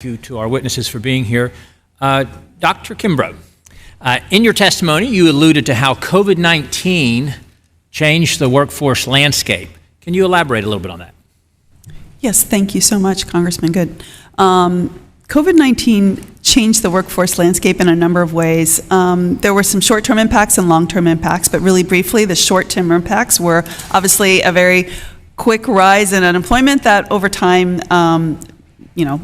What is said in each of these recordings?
Thank you to our witnesses for being here. Dr. Kimbrough, in your testimony, you alluded to how COVID-19 changed the workforce landscape. Can you elaborate a little bit on that? Yes, thank you so much, Congressman Good. COVID-19 changed the workforce landscape in a number of ways. There were some short-term impacts and long-term impacts, but really briefly, the short-term impacts were obviously a very quick rise in unemployment that over time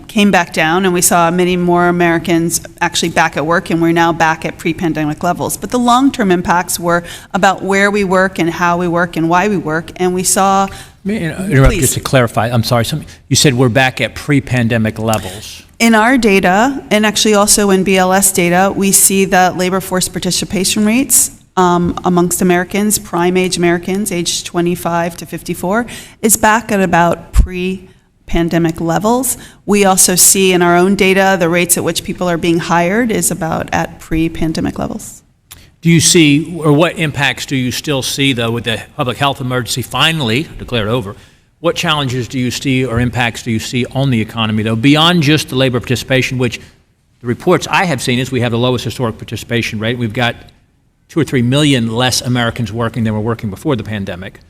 came back down, and we saw many more Americans actually back at work, and we're now back at pre-pandemic levels. But the long-term impacts were about where we work and how we work and why we work, and we saw... May I interrupt just to clarify? I'm sorry. You said we're back at pre-pandemic levels. In our data, and actually also in BLS data, we see that labor force participation rates amongst Americans, prime age Americans, aged 25 to 54, is back at about pre-pandemic levels. We also see in our own data the rates at which people are being hired is about at pre-pandemic levels. Do you see, or what impacts do you still see, though, with the public health emergency finally declared over? What challenges do you see or impacts do you see on the economy, though, beyond just the labor participation, which the reports I have seen is we have the lowest historic participation rate. We've got 2 or 3 million less Americans working than were working before the pandemic.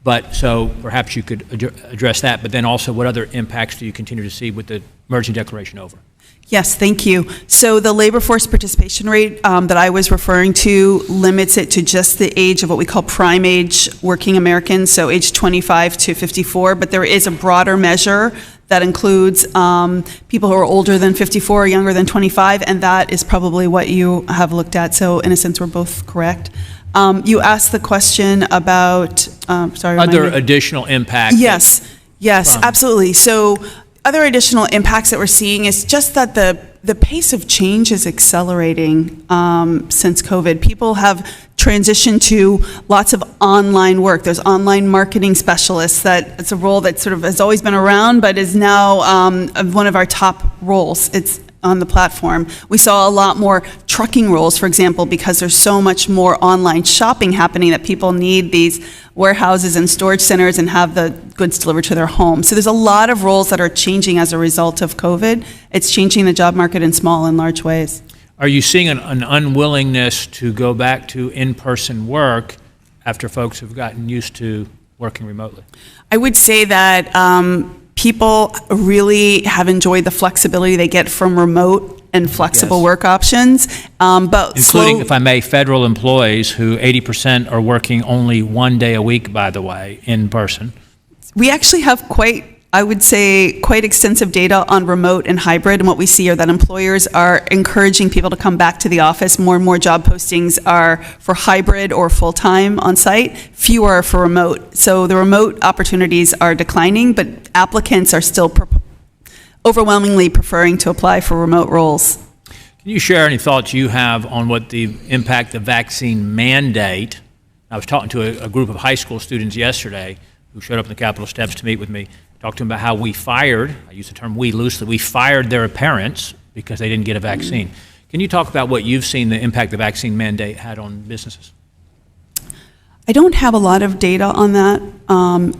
But so perhaps you could address that, but then also what other impacts do you continue to see with the emergency declaration over? Yes, thank you. So the labor force participation rate that I was referring to limits it to just the age of what we call prime age working Americans, so age 25 to 54, but there is a broader measure that includes people who are older than 54 or younger than 25, and that is probably what you have looked at. So in a sense, we're both correct. You asked the question about, other additional impacts. Yes, absolutely. So other additional impacts that we're seeing is just that the pace of change is accelerating since COVID. People have transitioned to lots of online work. There's online marketing specialists that it's a role that sort of has always been around, but is now one of our top roles. It's on the platform. We saw a lot more trucking roles, for example, because there's so much more online shopping happening that people need these warehouses and storage centers and have the goods delivered to their home. So there's a lot of roles that are changing as a result of COVID. It's changing the job market in small and large ways. Are you seeing an unwillingness to go back to in-person work after folks have gotten used to working remotely? I would say that people really have enjoyed the flexibility they get from remote and flexible work options. But including, if I may, federal employees who 80% are working only 1 day a week, by the way, in person. We actually have quite extensive data on remote and hybrid, and what we see are that employers are encouraging people to come back to the office. More and more job postings are for hybrid or full-time on-site, fewer are for remote. So the remote opportunities are declining, but applicants are still overwhelmingly preferring to apply for remote roles. Can you share any thoughts you have on what the impact of vaccine mandate? I was talking to a group of high school students yesterday who showed up in the Capitol steps to meet with me. Talked to them about how we fired, I use the term we loosely, we fired their parents because they didn't get a vaccine. Can you talk about what you've seen the impact the vaccine mandate had on businesses? I don't have a lot of data on that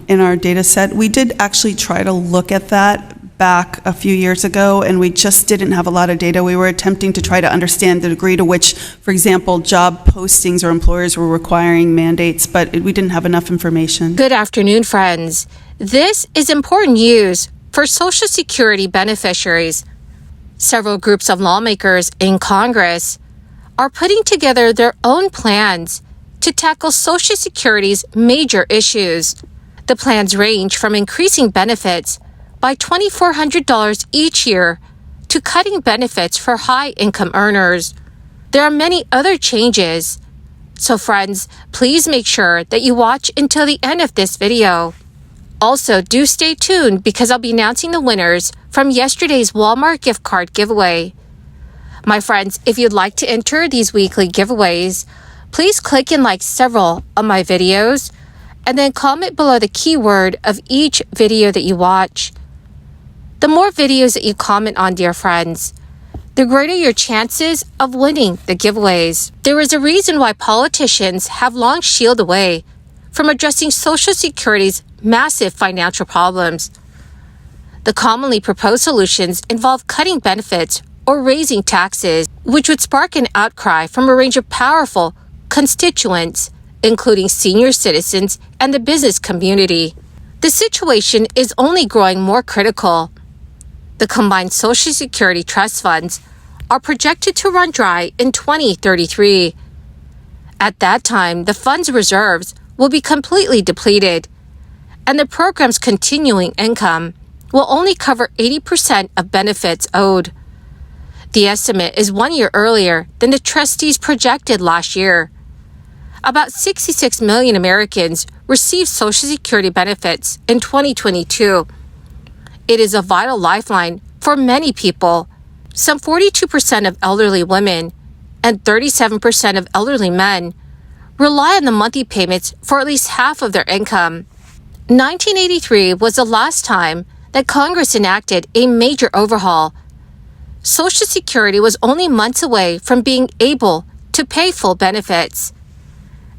in our data set. We did actually try to look at that back a few years ago, and we just didn't have a lot of data. We were attempting to try to understand the degree to which, for example, job postings or employers were requiring mandates, but we didn't have enough information. Good afternoon, friends. This is important news for Social Security beneficiaries. Several groups of lawmakers in Congress are putting together their own plans to tackle Social Security's major issues. The plans range from increasing benefits by $2,400 each year to cutting benefits for high-income earners. There are many other changes. So friends, please make sure that you watch until the end of this video. Also, do stay tuned because I'll be announcing the winners from yesterday's Walmart gift card giveaway. My friends, if you'd like to enter these weekly giveaways, please click and like several of my videos and then comment below the keyword of each video that you watch. The more videos that you comment on, dear friends, the greater your chances of winning the giveaways. There is a reason why politicians have long shielded away from addressing Social Security's massive financial problems. The commonly proposed solutions involve cutting benefits or raising taxes, which would spark an outcry from a range of powerful constituents, including senior citizens and the business community. The situation is only growing more critical. The combined Social Security trust funds are projected to run dry in 2033. At that time, the fund's reserves will be completely depleted, and the program's continuing income will only cover 80% of benefits owed. The estimate is 1 year earlier than the trustees projected last year. About 66 million Americans received Social Security benefits in 2022. It is a vital lifeline for many people. Some 42% of elderly women and 37% of elderly men rely on the monthly payments for at least half of their income. 1983 was the last time that Congress enacted a major overhaul. Social Security was only months away from being able to pay full benefits.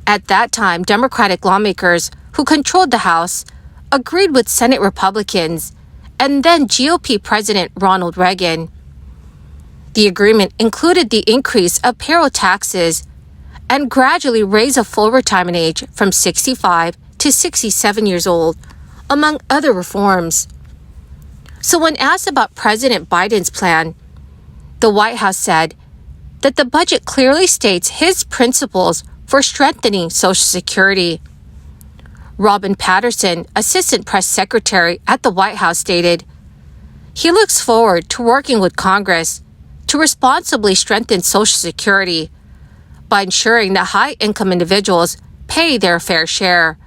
At that time, Democratic lawmakers who controlled the House agreed with Senate Republicans and then GOP President Ronald Reagan. The agreement included the increase of payroll taxes and gradually raised the full retirement age from 65 to 67 years old, among other reforms. So when asked about President Biden's plan, the White House said that the budget clearly states his principles for strengthening Social Security. Robin Patterson, Assistant Press Secretary at the White House, stated, "He looks forward to working with Congress to responsibly strengthen Social Security by ensuring that high-income individuals pay their fair share,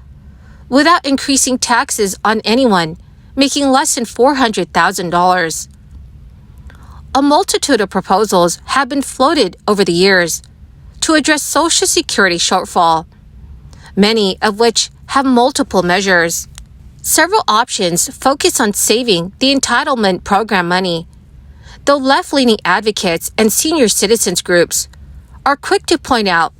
without increasing taxes on anyone making less than $400,000. A multitude of proposals have been floated over the years to address Social Security shortfall, many of which have multiple measures. Several options focus on saving the entitlement program money, though left-leaning advocates and senior citizens groups are quick to point out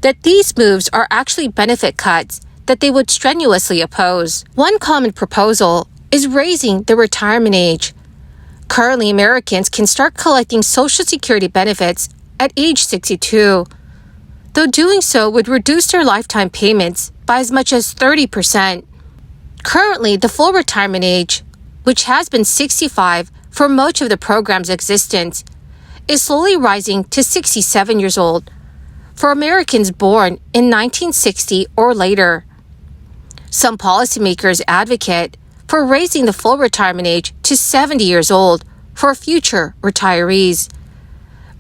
that these moves are actually benefit cuts that they would strenuously oppose. One common proposal is raising the retirement age. Currently, Americans can start collecting Social Security benefits at age 62, though doing so would reduce their lifetime payments by as much as 30%. Currently, the full retirement age, which has been 65 for much of the program's existence, is slowly rising to 67 years old for Americans born in 1960 or later. Some policymakers advocate for raising the full retirement age to 70 years old for future retirees,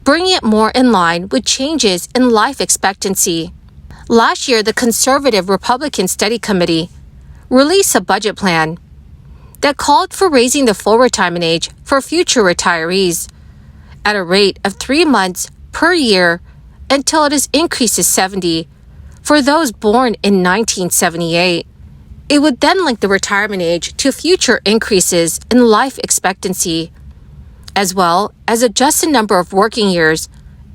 bringing it more in line with changes in life expectancy. Last year, the Conservative Republican Study Committee released a budget plan that called for raising the full retirement age for future retirees at a rate of 3 months per year until it is increased to 70 for those born in 1978. It would then link the retirement age to future increases in life expectancy, as well as adjust the number of working years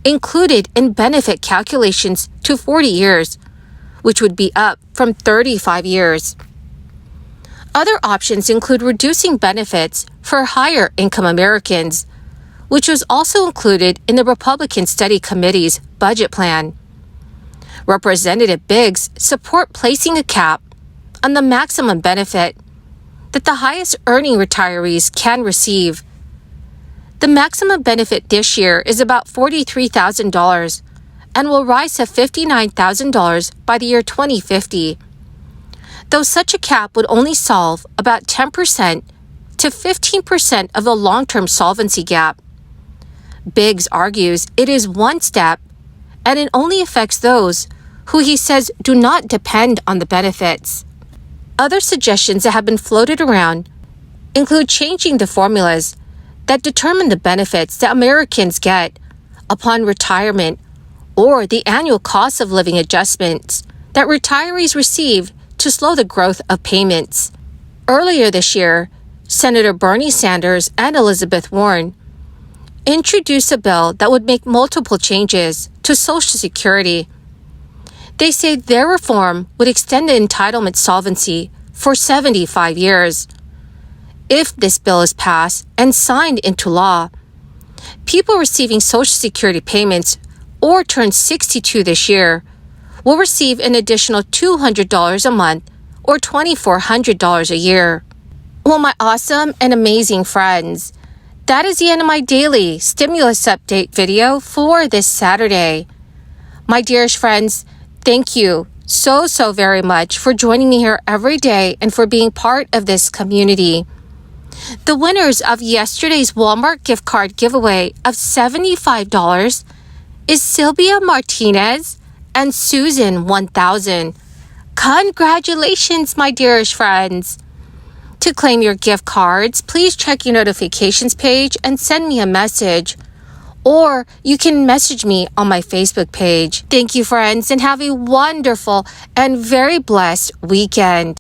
included in benefit calculations to 40 years, which would be up from 35 years. Other options include reducing benefits for higher income Americans, which was also included in the Republican Study Committee's budget plan. Representative Biggs support placing a cap on the maximum benefit that the highest earning retirees can receive. The maximum benefit this year is about $43,000 and will rise to $59,000 by the year 2050. Though such a cap would only solve about 10% to 15% of the long-term solvency gap, Biggs argues it is one step and it only affects those who he says do not depend on the benefits. Other suggestions that have been floated around include changing the formulas that determine the benefits that Americans get upon retirement or the annual cost of living adjustments that retirees receive to slow the growth of payments. Earlier this year, Senator Bernie Sanders and Elizabeth Warren introduced a bill that would make multiple changes to Social Security. They say their reform would extend the entitlement solvency for 75 years. if this bill is passed and signed into law. People receiving Social Security payments or turn 62 this year will receive an additional $200 a month or $2,400 a year. Well, my awesome and amazing friends, that is the end of my daily stimulus update video for this Saturday. My dearest friends, thank you so very much for joining me here every day and for being part of this community. The winners of yesterday's Walmart gift card giveaway of $75 is Sylvia Martinez and Susan 1000. Congratulations, my dearest friends. To claim your gift cards, please check your notifications page and send me a message. Or you can message me on my Facebook page. Thank you, friends, and have a wonderful and very blessed weekend.